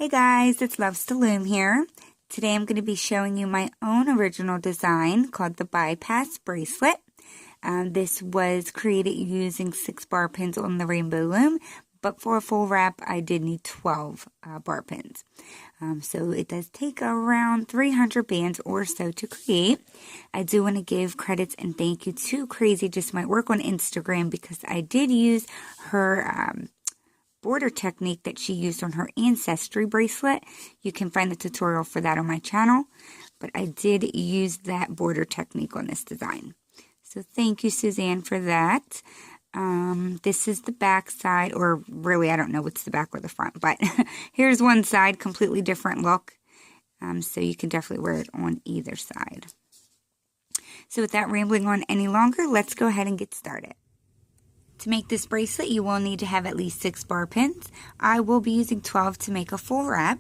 Hey guys, it's Loves to Loom here. Today I'm going to be showing you my own original design called the Bypass Bracelet. This was created using 6 bar pins on the Rainbow Loom, but for a full wrap I did need 12 bar pins. So it does take around 300 bands or so to create. I do want to give credits and thank you to Crazy Just Might Work on Instagram because I did use her border technique that she used on her Ancestry bracelet. You can find the tutorial for that on my channel, but I did use that border technique on this design. So thank you, Suzanne, for that. This is the back side, or really I don't know what's the back or the front, but here's one side, completely different look. So you can definitely wear it on either side. So without rambling on any longer, let's go ahead and get started. To make this bracelet, you will need to have at least 6 bar pins. I will be using 12 to make a full wrap.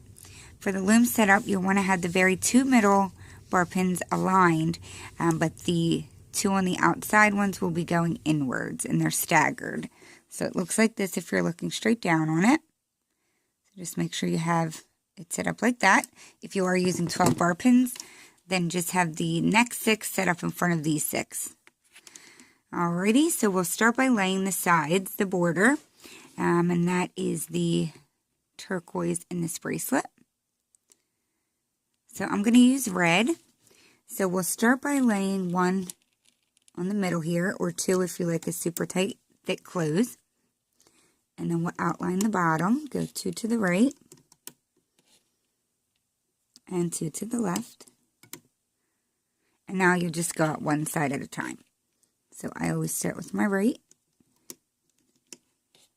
For the loom setup, you'll want to have the very 2 middle bar pins aligned, but the 2 on the outside ones will be going inwards, and they're staggered. So it looks like this if you're looking straight down on it. So just make sure you have it set up like that. If you are using 12 bar pins, then just have the next 6 set up in front of these 6. Alrighty, so we'll start by laying the sides, the border, and that is the turquoise in this bracelet. So I'm going to use red. So we'll start by laying 1 on the middle here, or 2 if you like a super tight, thick close. And then we'll outline the bottom, go 2 to the right, and 2 to the left. And now you just go out one side at a time. So I always start with my right.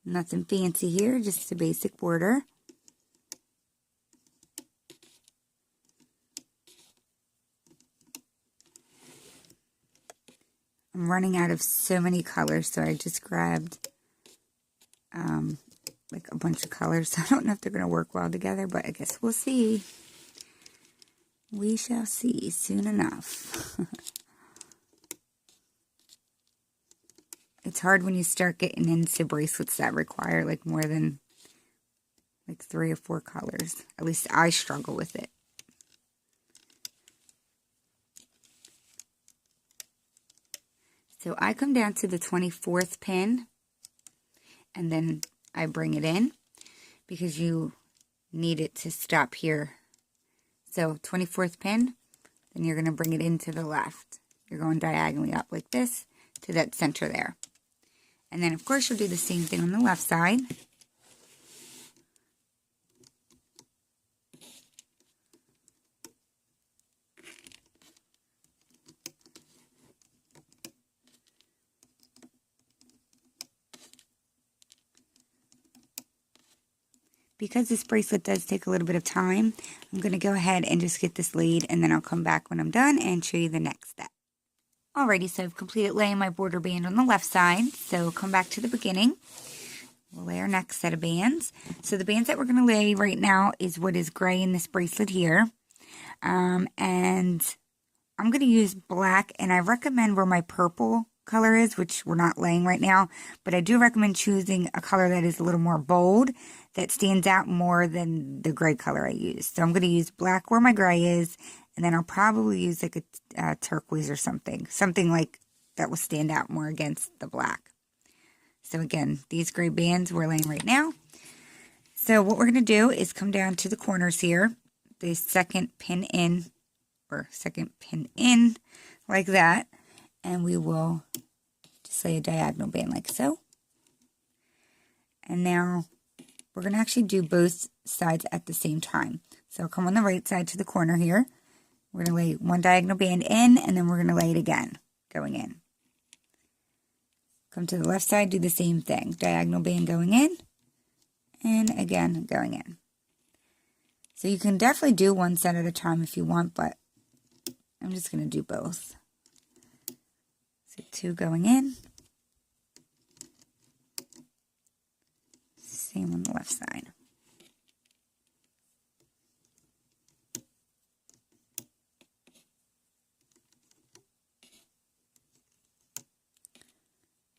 Nothing fancy here, just a basic border. I'm running out of so many colors, so I just grabbed like a bunch of colors. I don't know if they're going to work well together, but I guess we'll see. We shall see soon enough. It's hard when you start getting into bracelets that require like more than like 3 or 4 colors. At least I struggle with it. So I come down to the 24th pin and then I bring it in because you need it to stop here. So 24th pin, then you're going to bring it into the left. You're going diagonally up like this to that center there. And then, of course, you'll do the same thing on the left side. Because this bracelet does take a little bit of time, I'm going to go ahead and just get this laid, and then I'll come back when I'm done and show you the next step. Alrighty, so I've completed laying my border band on the left side, so come back to the beginning. We'll lay our next set of bands. So the bands that we're going to lay right now is what is gray in this bracelet here. And I'm going to use black, and I recommend where my purple color is, which we're not laying right now, but I do recommend choosing a color that is a little more bold, that stands out more than the gray color I use. So I'm going to use black where my gray is, and then I'll probably use like a turquoise or something like that will stand out more against the black. So again, these gray bands we're laying right now. So what we're going to do is come down to the corners here, the second pin in, like that, and we will just lay a diagonal band like so. And now we're going to actually do both sides at the same time. So I'll come on the right side to the corner here. We're going to lay 1 diagonal band in, and then we're going to lay it again, going in. Come to the left side, do the same thing. Diagonal band going in, and again, going in. So you can definitely do one side at a time if you want, but I'm just going to do both. So 2 going in. Same on the left side.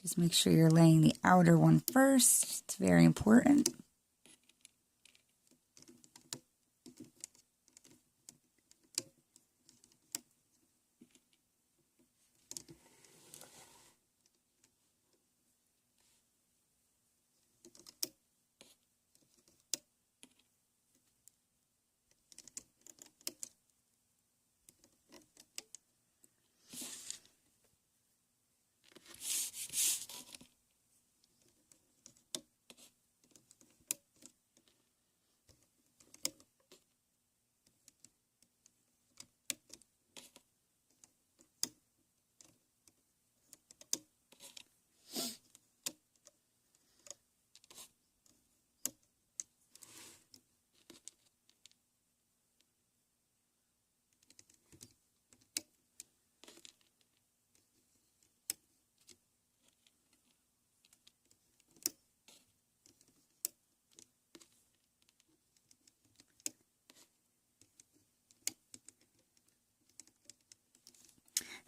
Just make sure you're laying the outer one first. It's very important.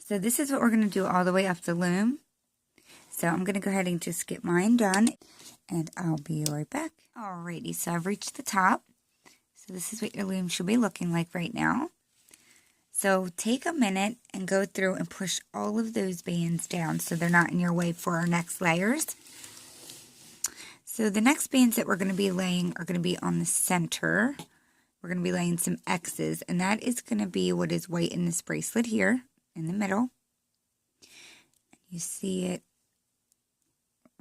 So this is what we're going to do all the way up the loom. So I'm going to go ahead and just get mine done, and I'll be right back. Alrighty, so I've reached the top. So this is what your loom should be looking like right now. So take a minute and go through and push all of those bands down so they're not in your way for our next layers. So the next bands that we're going to be laying are going to be on the center. We're going to be laying some X's, and that is going to be what is white in this bracelet here in the middle. You see it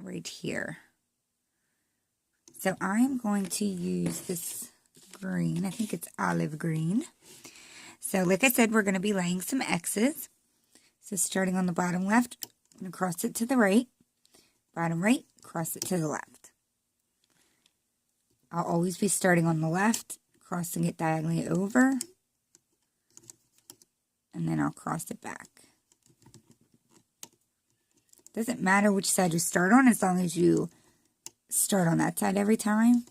right here. So I'm going to use this green. I think it's olive green. So like I said, we're going to be laying some X's. So starting on the bottom left, I'm going to cross it to the right. Bottom right, cross it to the left. I'll always be starting on the left, crossing it diagonally over, and then I'll cross it back. Doesn't matter which side you start on, as long as you start on that side every time,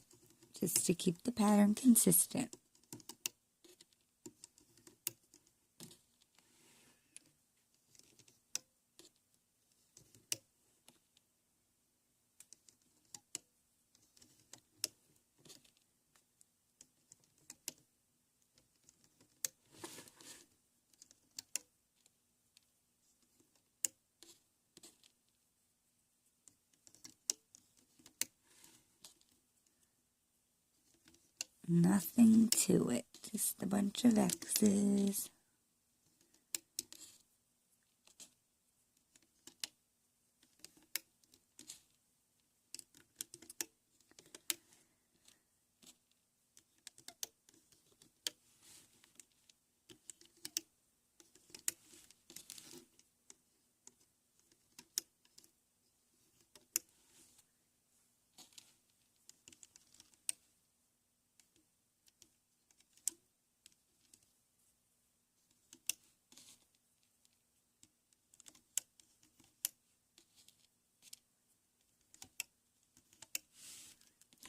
just to keep the pattern consistent. Nothing to it, just a bunch of X's.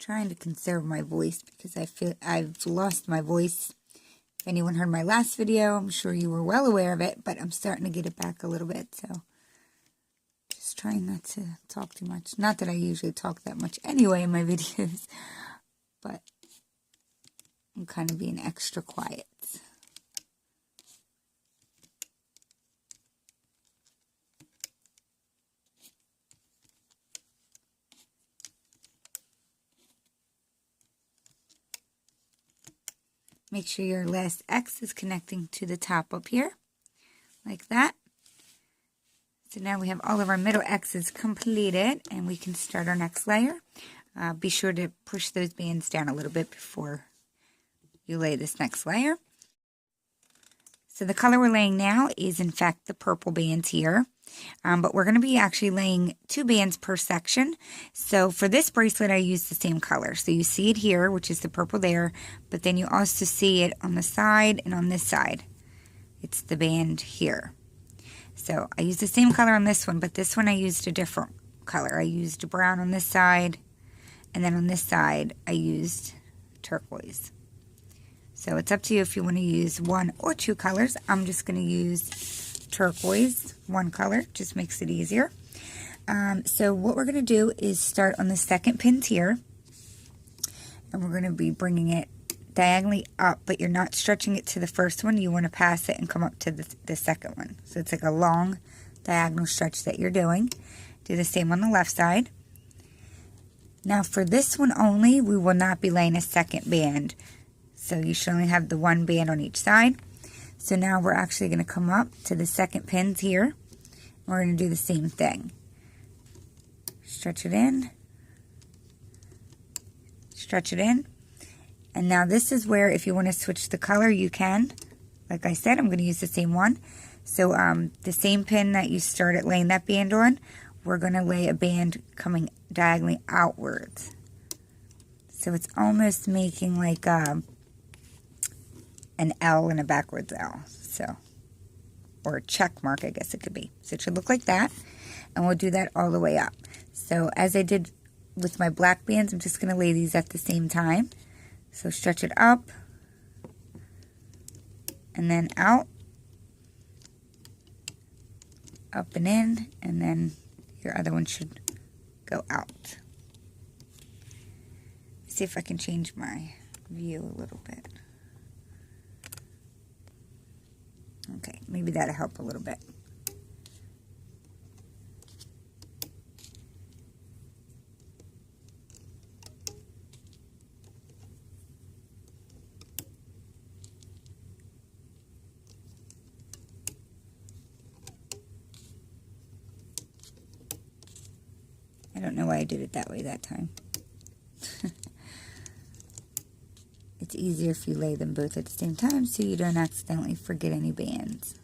Trying to conserve my voice because I feel I've lost my voice. If anyone heard my last video, I'm sure you were well aware of it, but I'm starting to get it back a little bit, so just trying not to talk too much. Not that I usually talk that much anyway in my videos, but I'm kind of being extra quiet. Make sure your last X is connecting to the top up here, like that. So now we have all of our middle X's completed, and we can start our next layer. Be sure to push those bands down a little bit before you lay this next layer. So the color we're laying now is in fact the purple bands here. But we're going to be actually laying 2 bands per section. So for this bracelet, I use the same color. So you see it here, which is the purple there, but then you also see it on the side and on this side. It's the band here. So I used the same color on this one, but this one I used a different color. I used brown on this side, and then on this side I used turquoise. So it's up to you if you want to use 1 or 2 colors. I'm just going to use turquoise, 1 color, just makes it easier. So what we're going to do is start on the second pin here, and we're going to be bringing it diagonally up, but you're not stretching it to the first one. You want to pass it and come up to the second one. So it's like a long diagonal stretch that you're doing. Do the same on the left side. Now for this one only, we will not be laying a second band. So you should only have the 1 band on each side. So now we're actually going to come up to the second pins here. And we're going to do the same thing. Stretch it in. Stretch it in. And now this is where if you want to switch the color, you can. Like I said, I'm going to use the same one. So the same pin that you started laying that band on, we're going to lay a band coming diagonally outwards. So it's almost making like an L and a backwards L, so, or a check mark, I guess it could be. So it should look like that, and we'll do that all the way up. So as I did with my black bands, I'm just going to lay these at the same time. So stretch it up, and then out, up and in, and then your other one should go out. Let's see if I can change my view a little bit. Okay, maybe that'll help a little bit. I don't know why I did it that way that time. It's easier if you lay them both at the same time so you don't accidentally forget any bands.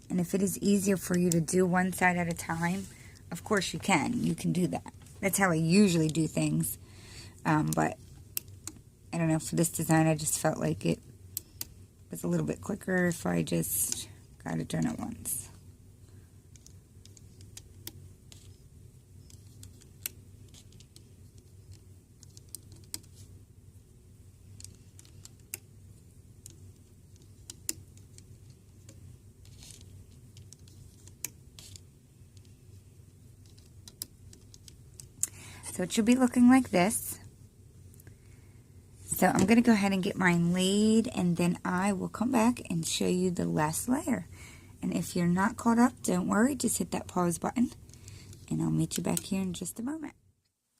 And if it is easier for you to do one side at a time, of course you can. You can do that. That's how I usually do things. But I don't know, for this design I just felt like it was a little bit quicker if I just got it done at once. So it should be looking like this. So I'm going to go ahead and get mine laid, and then I will come back and show you the last layer. And if you're not caught up, don't worry, just hit that pause button, and I'll meet you back here in just a moment.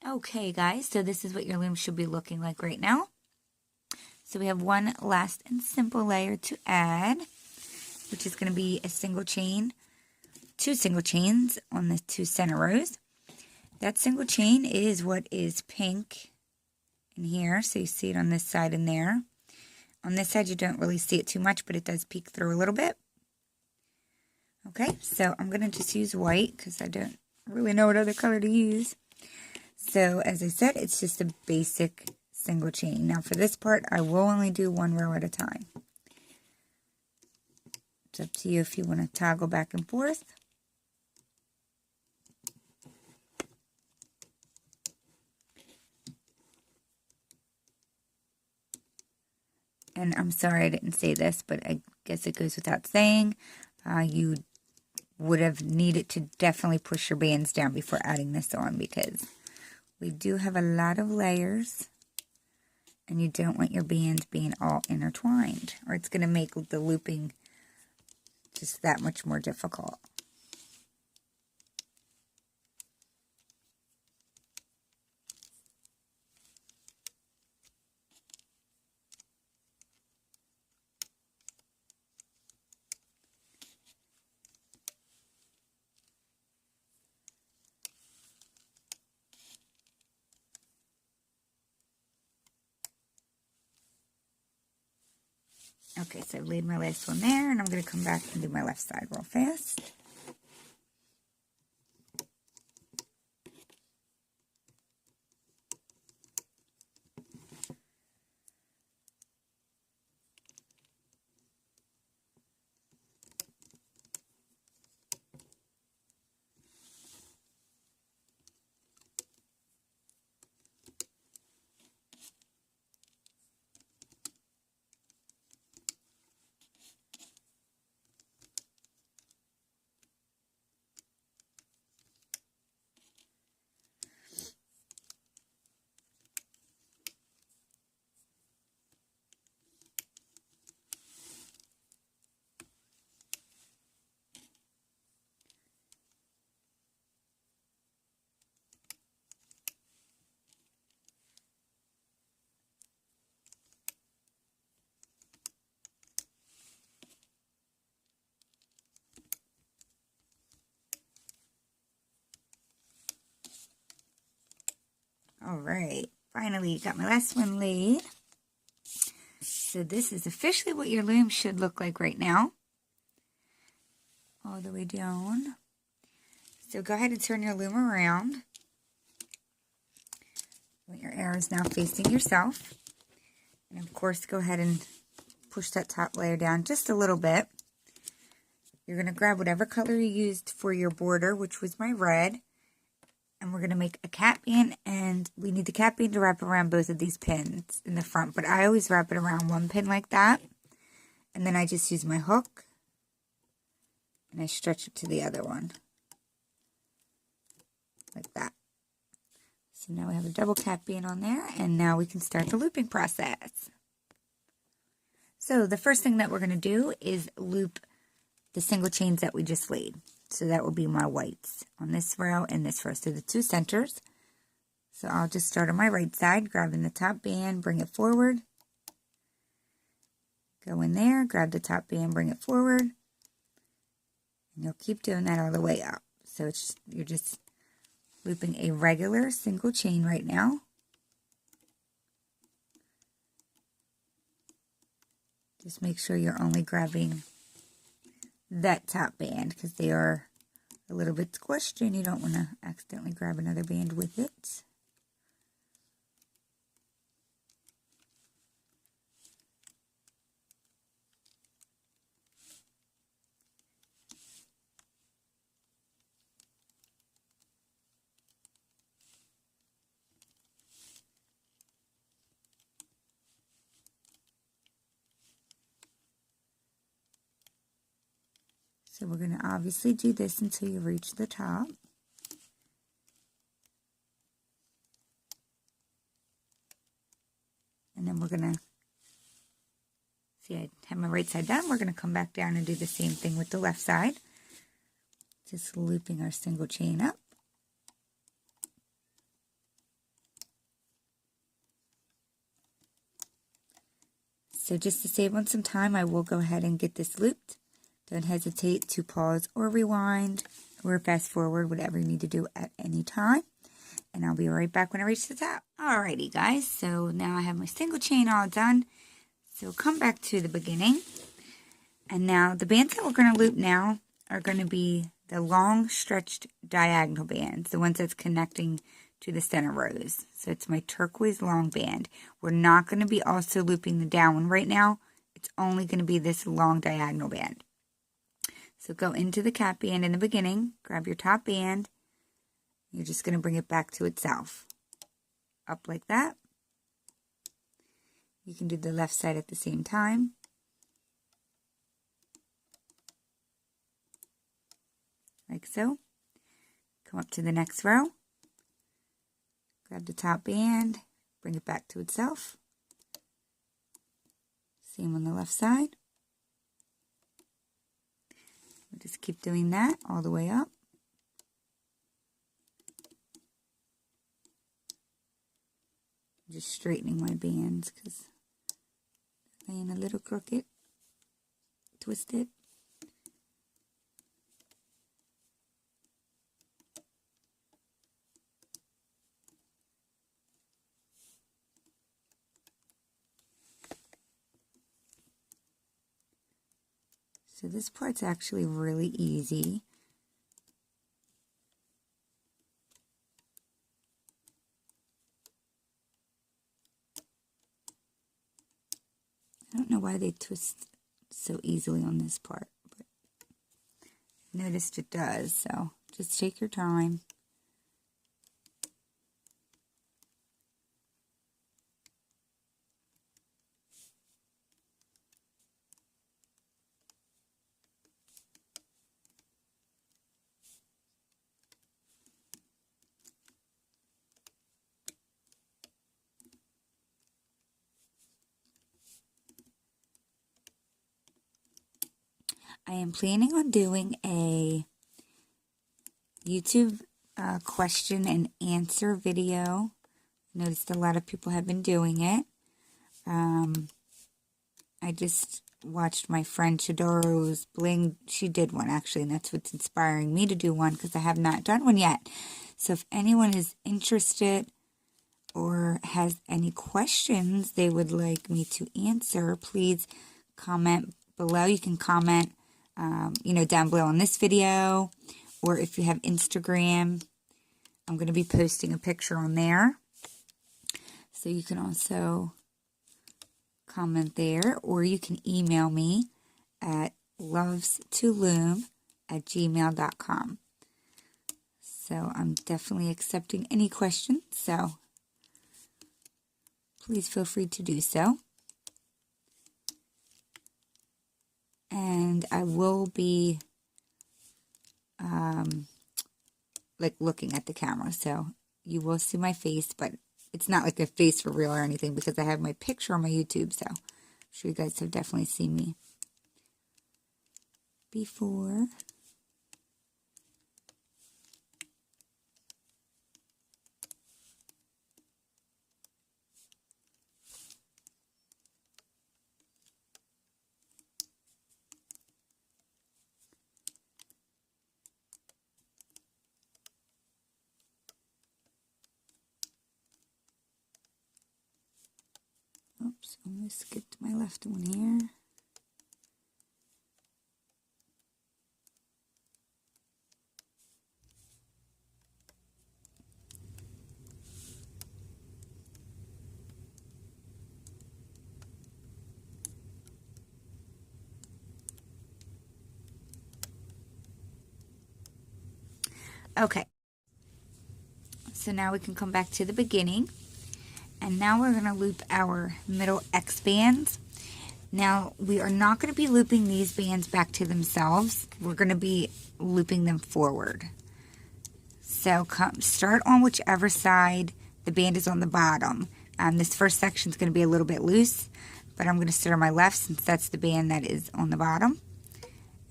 Okay guys, so this is what your loom should be looking like right now. So we have one last and simple layer to add, which is going to be a single chain, 2 single chains on the 2 center rows. That single chain is what is pink in here, so you see it on this side and there. On this side you don't really see it too much, but it does peek through a little bit. Okay, so I'm going to just use white because I don't really know what other color to use. So as I said, it's just a basic single chain. Now for this part, I will only do 1 row at a time. It's up to you if you want to toggle back and forth. And I'm sorry I didn't say this, but I guess it goes without saying. You would have needed to definitely push your bands down before adding this on, because we do have a lot of layers. And you don't want your bands being all intertwined, or it's going to make the looping just that much more difficult. Okay, so I've laid my last one there, and I'm going to come back and do my left side real fast. Alright, finally got my last one laid. So this is officially what your loom should look like right now. All the way down. So go ahead and turn your loom around. Your arrow is now facing yourself. And of course, go ahead and push that top layer down just a little bit. You're going to grab whatever color you used for your border, which was my red. And we're going to make a cap band, and we need the cap band to wrap around both of these pins in the front. But I always wrap it around one pin like that. And then I just use my hook, and I stretch it to the other one. Like that. So now we have a double cap band on there, and now we can start the looping process. So the first thing that we're going to do is loop the single chains that we just laid. So that will be my whites on this row and this row, so the two centers. So I'll just start on my right side, grabbing the top band, bring it forward. Go in there, grab the top band, bring it forward. And you'll keep doing that all the way up. So it's you're just looping a regular single chain right now. Just make sure you're only grabbing that top band, because they are a little bit squished and you don't want to accidentally grab another band with it. So we're going to obviously do this until you reach the top. And then we're going to, see, I have my right side done. We're going to come back down and do the same thing with the left side. Just looping our single chain up. So just to save on some time, I will go ahead and get this looped. Don't hesitate to pause or rewind or fast forward, whatever you need to do at any time. And I'll be right back when I reach the top. Alrighty guys, so now I have my single chain all done. So come back to the beginning. And now the bands that we're going to loop now are going to be the long stretched diagonal bands, the ones that's connecting to the center rows. So it's my turquoise long band. We're not going to be also looping the down one right now. It's only going to be this long diagonal band. So go into the cap band in the beginning, grab your top band, you're just going to bring it back to itself. Up like that. You can do the left side at the same time. Like so. Come up to the next row. Grab the top band, bring it back to itself. Same on the left side. Just keep doing that all the way up. Just straightening my bands because they're laying a little crooked, twisted. So this part's actually really easy. I don't know why they twist so easily on this part, but I noticed it does, so just take your time. I am planning on doing a YouTube question and answer video. I noticed a lot of people have been doing it. I just watched my friend Chidoru's Bling. She did one actually, and that's what's inspiring me to do one because I have not done one yet. So if anyone is interested, or has any questions they would like me to answer, please comment below. You can comment, down below on this video, or if you have Instagram, I'm going to be posting a picture on there. So you can also comment there, or you can email me at lovestoloom@gmail.com. So I'm definitely accepting any questions, so please feel free to do so. And I will be looking at the camera, so you will see my face, but it's not like a face for real or anything because I have my picture on my YouTube, so I'm sure you guys have definitely seen me before. Oops, almost skipped my left one here. Okay, so now we can come back to the beginning, and now we're going to loop our middle X bands. Now, we are not going to be looping these bands back to themselves. We're going to be looping them forward. So start on whichever side the band is on the bottom. This first section is going to be a little bit loose, but I'm going to start on my left since that's the band that is on the bottom.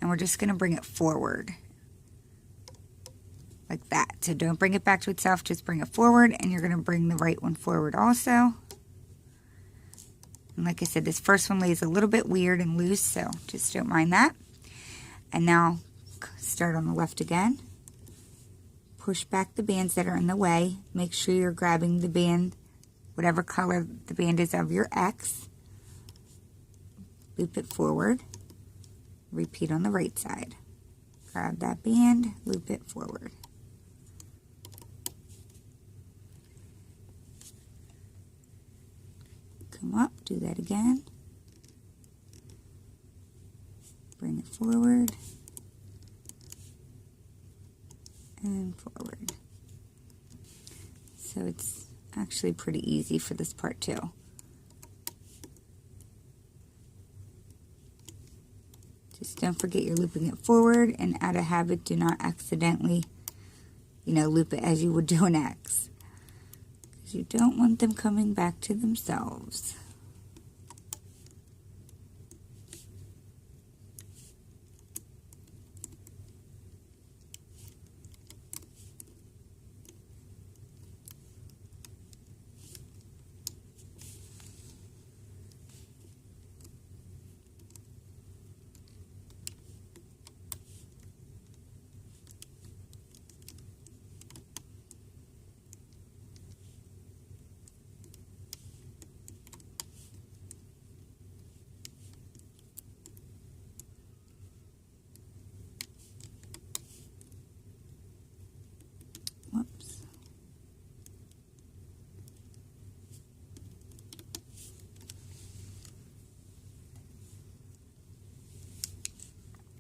And we're just going to bring it forward. Like that. So don't bring it back to itself, just bring it forward, and you're going to bring the right one forward also. And like I said, this first one lays a little bit weird and loose, so just don't mind that. And now start on the left again. Push back the bands that are in the way. Make sure you're grabbing the band, whatever color the band is of your X. Loop it forward. Repeat on the right side. Grab that band, loop it forward. Come up, do that again. Bring it forward. And forward. So it's actually pretty easy for this part too. Just don't forget you're looping it forward, and out of habit, do not accidentally, loop it as you would do an X. Because you don't want them coming back to themselves. Whoops.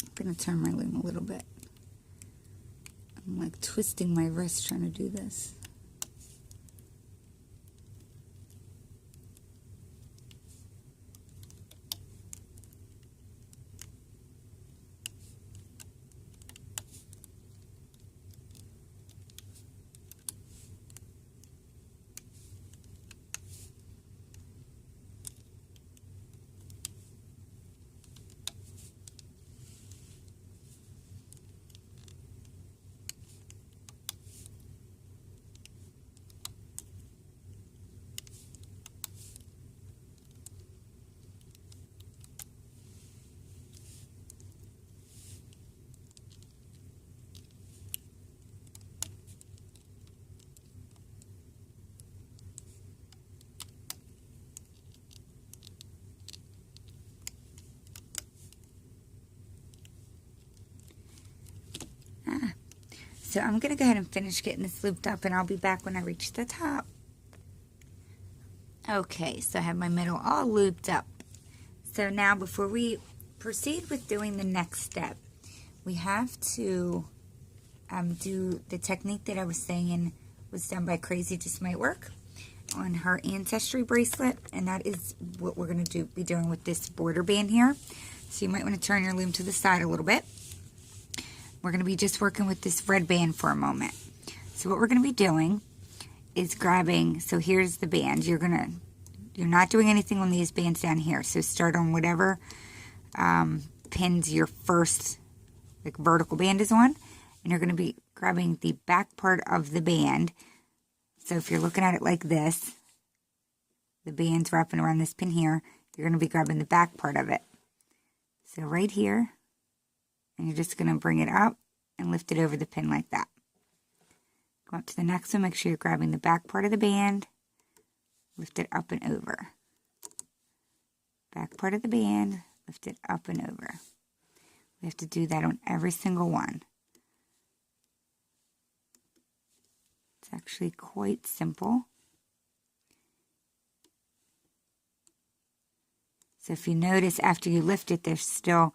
I'm going to turn my loom a little bit. I'm like twisting my wrist trying to do this. so I'm going to go ahead and finish getting this looped up, and I'll be back when I reach the top. Okay, so I have my middle all looped up. So now before we proceed with doing the next step, we have to do the technique that I was saying was done by Crazy Just Might Work on her Ancestry bracelet, and that is what we're going to be doing with this border band here. So you might want to turn your loom to the side a little bit. We're going to be just working with this red band for a moment. So what we're going to be doing is grabbing, so here's the band. You're not doing anything on these bands down here. So start on whatever pins your first vertical band is on, and you're going to be grabbing the back part of the band. So if you're looking at it like this, the band's wrapping around this pin here, you're going to be grabbing the back part of it. So right here, and you're just going to bring it up and lift it over the pin like that. Go up to the next one, make sure you're grabbing the back part of the band, lift it up and over. Back part of the band, lift it up and over. We have to do that on every single one. It's actually quite simple. So if you notice, after you lift it, there's still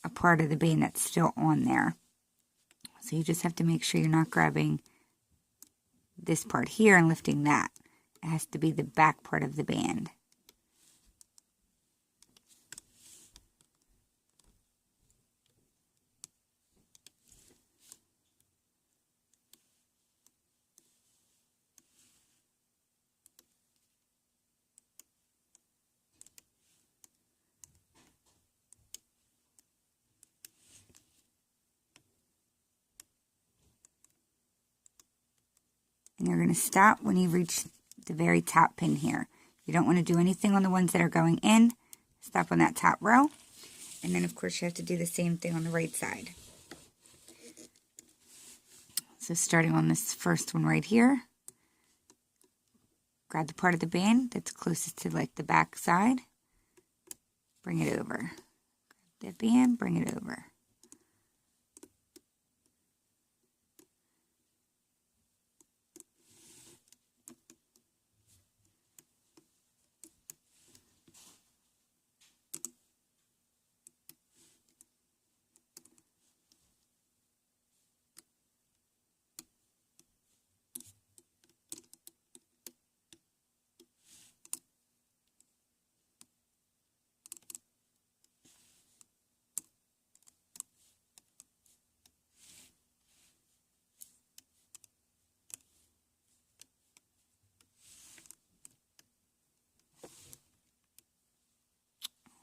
a part of the band that's still on there. So you just have to make sure you're not grabbing this part here and lifting that. It has to be the back part of the band. And you're going to stop when you reach the very top pin here. You don't want to do anything on the ones that are going in. Stop on that top row. And then, of course, you have to do the same thing on the right side. So starting on this first one right here, grab the part of the band that's closest to the back side. Bring it over. Grab that band, bring it over.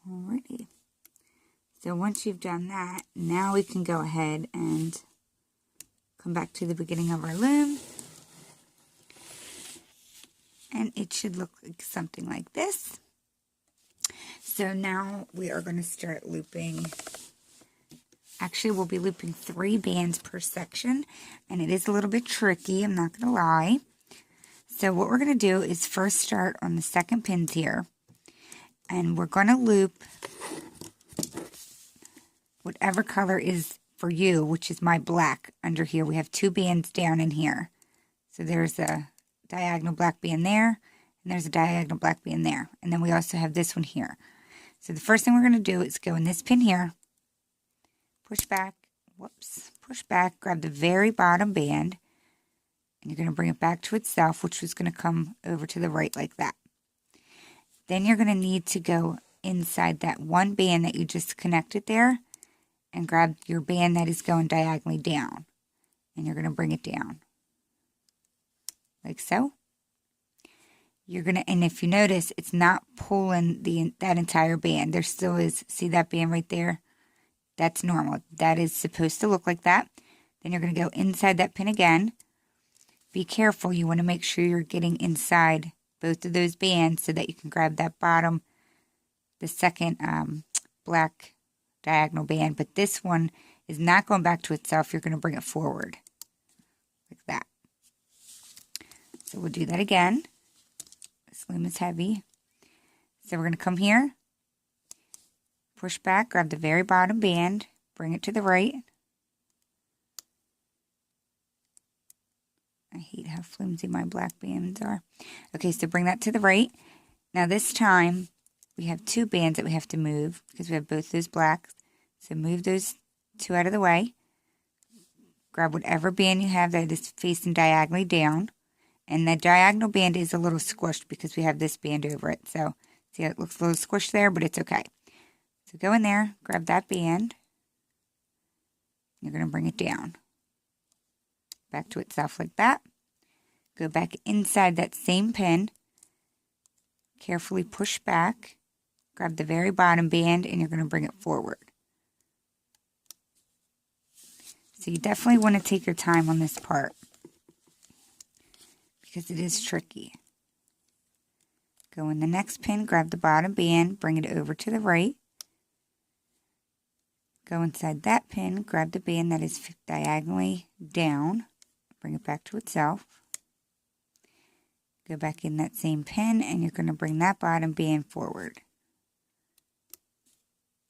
Alrighty. So once you've done that, now we can go ahead and come back to the beginning of our loom. And it should look like something like this. So now we are going to start looping. Actually, we'll be looping 3 bands per section. And it is a little bit tricky, I'm not going to lie. So what we're going to do is first start on the second pins here. And we're going to loop whatever color is for you, which is my black under here. We have 2 bands down in here. So there's a diagonal black band there, and there's a diagonal black band there. And then we also have this one here. So the first thing we're going to do is go in this pin here, push back, push back, grab the very bottom band, and you're going to bring it back to itself, which is going to come over to the right like that. Then you're going to need to go inside that one band that you just connected there and grab your band that is going diagonally down. And you're going to bring it down. Like so. You're going to, and if you notice, it's not pulling that entire band. There still is, see that band right there? That's normal. That is supposed to look like that. Then you're going to go inside that pin again. Be careful. You want to make sure you're getting inside both of those bands so that you can grab that bottom, the second black diagonal band. But this one is not going back to itself. You're going to bring it forward like that. So we'll do that again. This loom is heavy. So we're going to come here, push back, grab the very bottom band, bring it to the right, I hate how flimsy my black bands are. Okay, so bring that to the right. Now this time, we have 2 bands that we have to move because we have both those blacks. So move those 2 out of the way. Grab whatever band you have that is facing diagonally down. And the diagonal band is a little squished because we have this band over it. So see how it looks a little squished there, but it's okay. So go in there, grab that band. You're going to bring it down. Back to itself like that. Go back inside that same pin. Carefully push back. Grab the very bottom band and you're going to bring it forward. So you definitely want to take your time on this part because it is tricky. Go in the next pin, grab the bottom band, bring it over to the right. Go inside that pin, grab the band that is diagonally down, bring it back to itself. Go back in that same pin and you're going to bring that bottom band forward.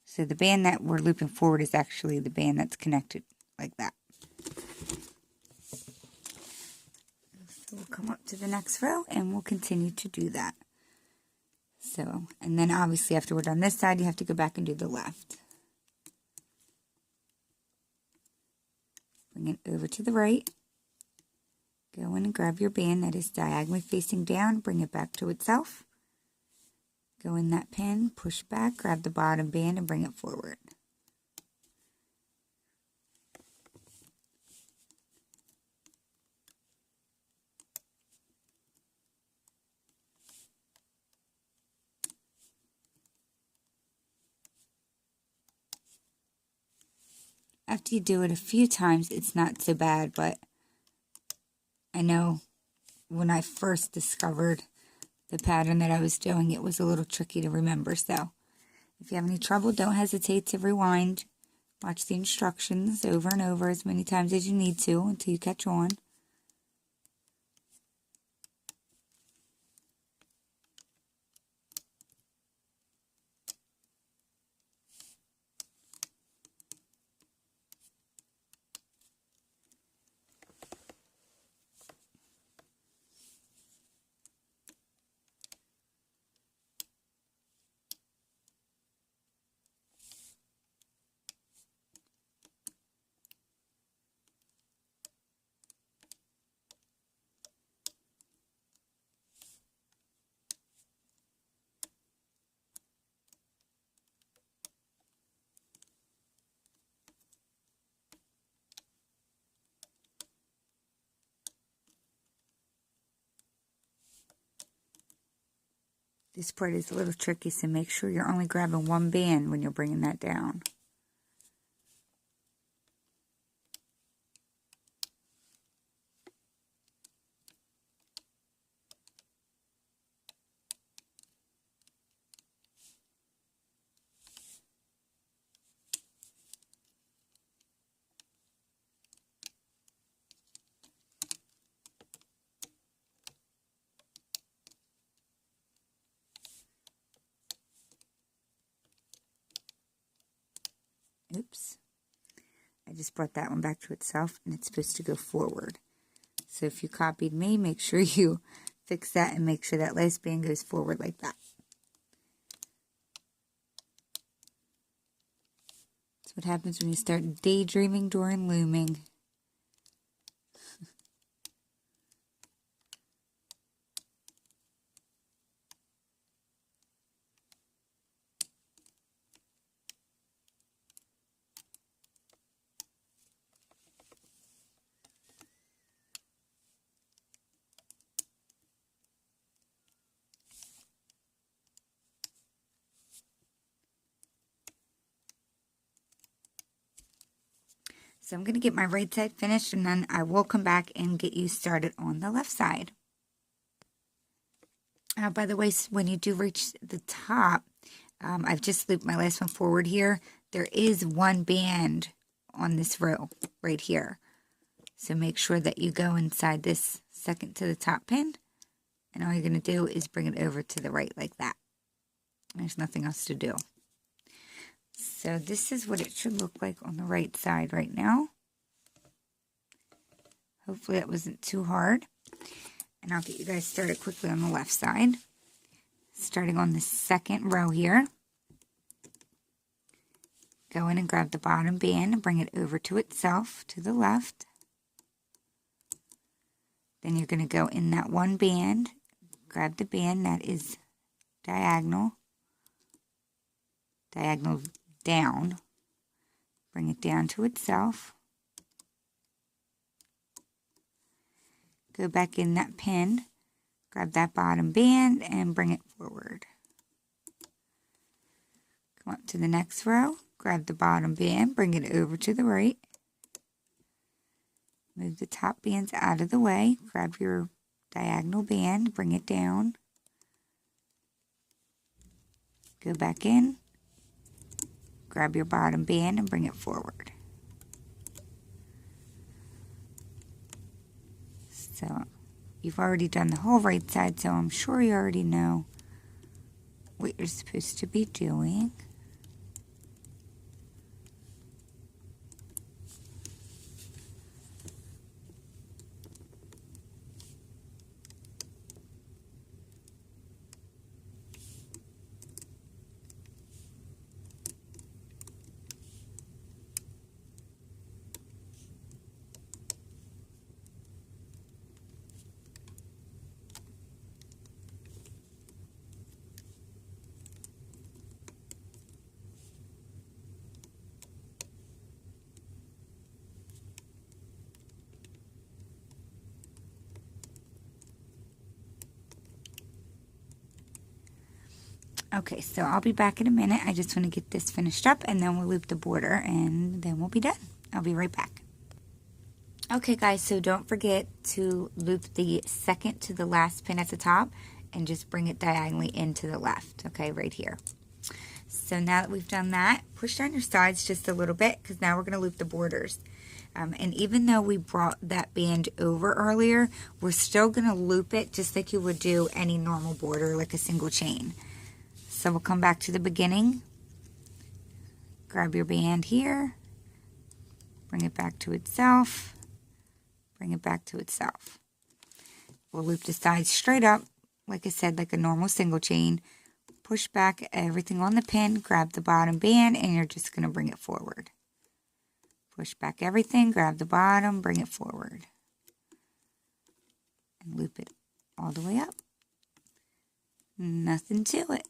So the band that we're looping forward is actually the band that's connected like that. So we'll come up to the next row and we'll continue to do that. So, and then obviously after we're done this side, you have to go back and do the left. Bring it over to the right. Go in and grab your band that is diagonally facing down, bring it back to itself. Go in that pin, push back, grab the bottom band and bring it forward. After you do it a few times, it's not so bad, but I know when I first discovered the pattern that I was doing, it was a little tricky to remember. So if you have any trouble, don't hesitate to rewind. Watch the instructions over and over as many times as you need to until you catch on. This part is a little tricky, so make sure you're only grabbing one band when you're bringing that down. Oops. I just brought that one back to itself, and it's supposed to go forward. So if you copied me, make sure you fix that and make sure that last band goes forward like that. That's what happens when you start daydreaming during looming. So I'm going to get my right side finished, and then I will come back and get you started on the left side. By the way, when you do reach the top, I've just looped my last one forward here. There is one band on this row right here. So make sure that you go inside this second to the top pin, and all you're going to do is bring it over to the right like that. There's nothing else to do. So this is what it should look like on the right side right now. Hopefully that wasn't too hard. And I'll get you guys started quickly on the left side. Starting on the second row here. Go in and grab the bottom band and bring it over to itself to the left. Then you're going to go in that one band, grab the band that is diagonal down, bring it down to itself. Go back in that pin, grab that bottom band and bring it forward. Come up to the next row, grab the bottom band, bring it over to the right. Move the top bands out of the way, grab your diagonal band, bring it down. Go back in, grab your bottom band and bring it forward. So you've already done the whole right side, so I'm sure you already know what you're supposed to be doing. Okay, so I'll be back in a minute. I just want to get this finished up and then we'll loop the border and then we'll be done. I'll be right back. Okay guys, so don't forget to loop the second to the last pin at the top and just bring it diagonally into the left, okay, right here. So now that we've done that, push down your sides just a little bit because now we're going to loop the borders. And even though we brought that band over earlier, we're still going to loop it just like you would do any normal border, like a single chain. So we'll come back to the beginning, grab your band here, bring it back to itself, bring it back to itself. We'll loop the sides straight up, like I said, like a normal single chain. Push back everything on the pin, grab the bottom band, and you're just going to bring it forward. Push back everything, grab the bottom, bring it forward. And loop it all the way up. Nothing to it.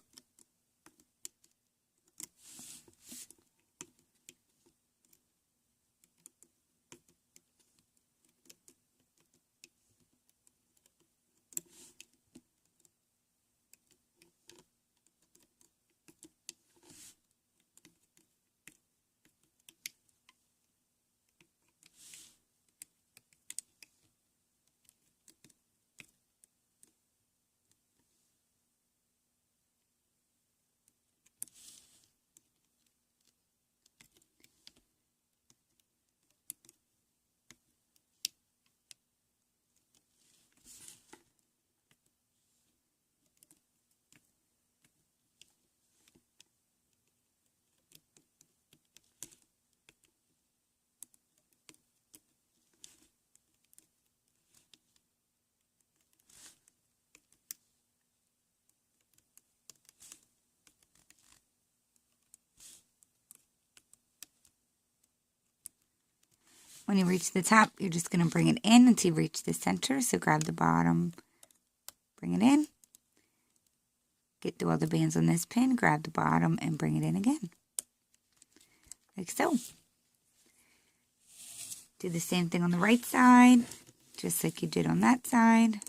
When you reach the top, you're just going to bring it in until you reach the center. So grab the bottom, bring it in. Get the other bands on this pin, grab the bottom, and bring it in again. Like so. Do the same thing on the right side, just like you did on that side.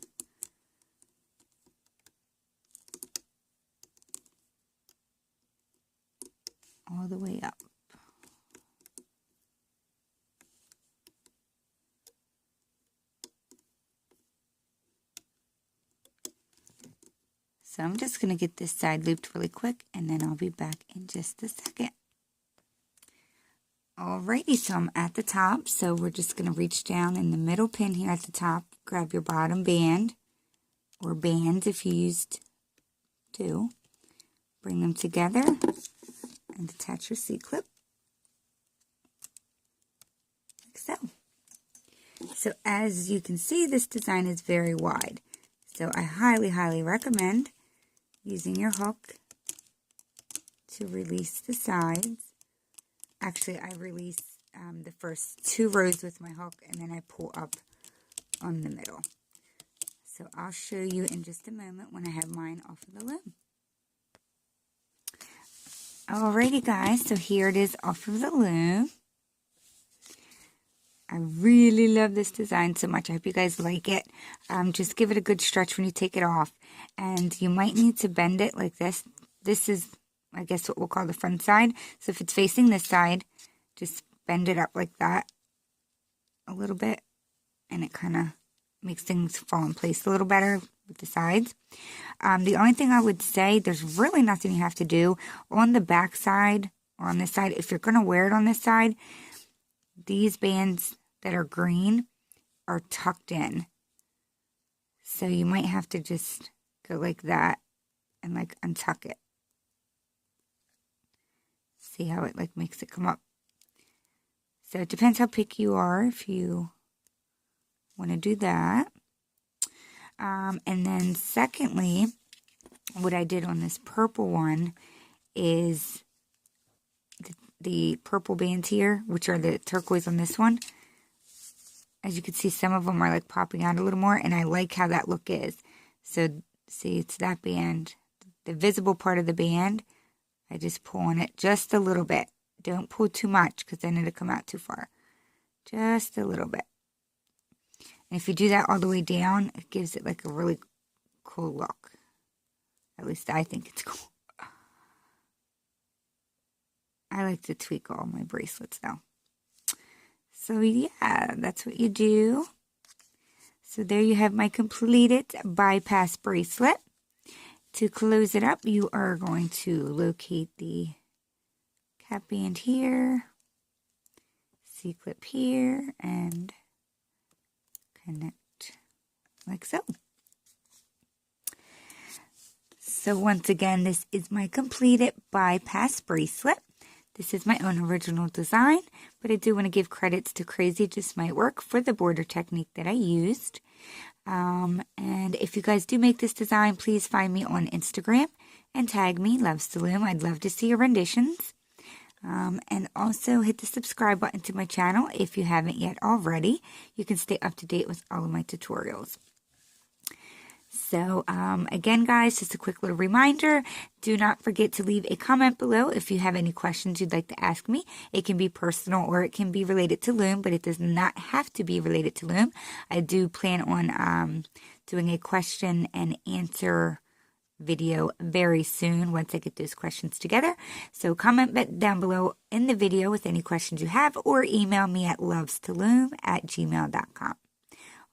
All the way up. So I'm just going to get this side looped really quick and then I'll be back in just a second. Alrighty, so I'm at the top, so we're just going to reach down in the middle pin here at the top, grab your bottom band, or bands if you used two, bring them together and attach your C-clip, like so. So as you can see, this design is very wide. So I highly, highly recommend using your hook to release the sides. Actually, I release the first 2 rows with my hook, and then I pull up on the middle. So I'll show you in just a moment when I have mine off of the loom. Alrighty guys, so here it is off of the loom. I really love this design so much. I hope you guys like it. Just give it a good stretch when you take it off. And you might need to bend it like this. This is, I guess, what we'll call the front side. So if it's facing this side, just bend it up like that a little bit. And it kind of makes things fall in place a little better with the sides. The only thing I would say, there's really nothing you have to do. On the back side, or on this side, if you're going to wear it on this side, these bands that are green are tucked in. So you might have to just go like that and like untuck it. See how it like makes it come up. So it depends how picky you are if you want to do that. And then secondly, what I did on this purple one is the purple bands here, which are the turquoise on this one. As you can see, some of them are like popping out a little more, and I like how that look is. So see, it's that band, the visible part of the band. I just pull on it just a little bit. Don't pull too much because then it'll come out too far. Just a little bit. And if you do that all the way down, it gives it like a really cool look. At least I think it's cool. I like to tweak all my bracelets though. So yeah, that's what you do. So there you have my completed bypass bracelet. To close it up, you are going to locate the cap band here, C-clip here, and connect like so. So once again, this is my completed bypass bracelet. This is my own original design, but I do want to give credits to Crazy Just Might Work for the border technique that I used. And if you guys do make this design, please find me on Instagram and tag me, Loves to Loom. I'd love to see your renditions. And also hit the subscribe button to my channel if you haven't yet already. You can stay up to date with all of my tutorials. So, again, guys, just a quick little reminder. Do not forget to leave a comment below if you have any questions you'd like to ask me. It can be personal or it can be related to loom, but it does not have to be related to loom. I do plan on doing a question and answer video very soon once I get those questions together. So comment down below in the video with any questions you have, or email me at lovestoloom@gmail.com.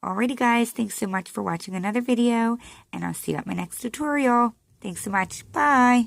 Alrighty guys, thanks so much for watching another video, and I'll see you at my next tutorial. Thanks so much. Bye.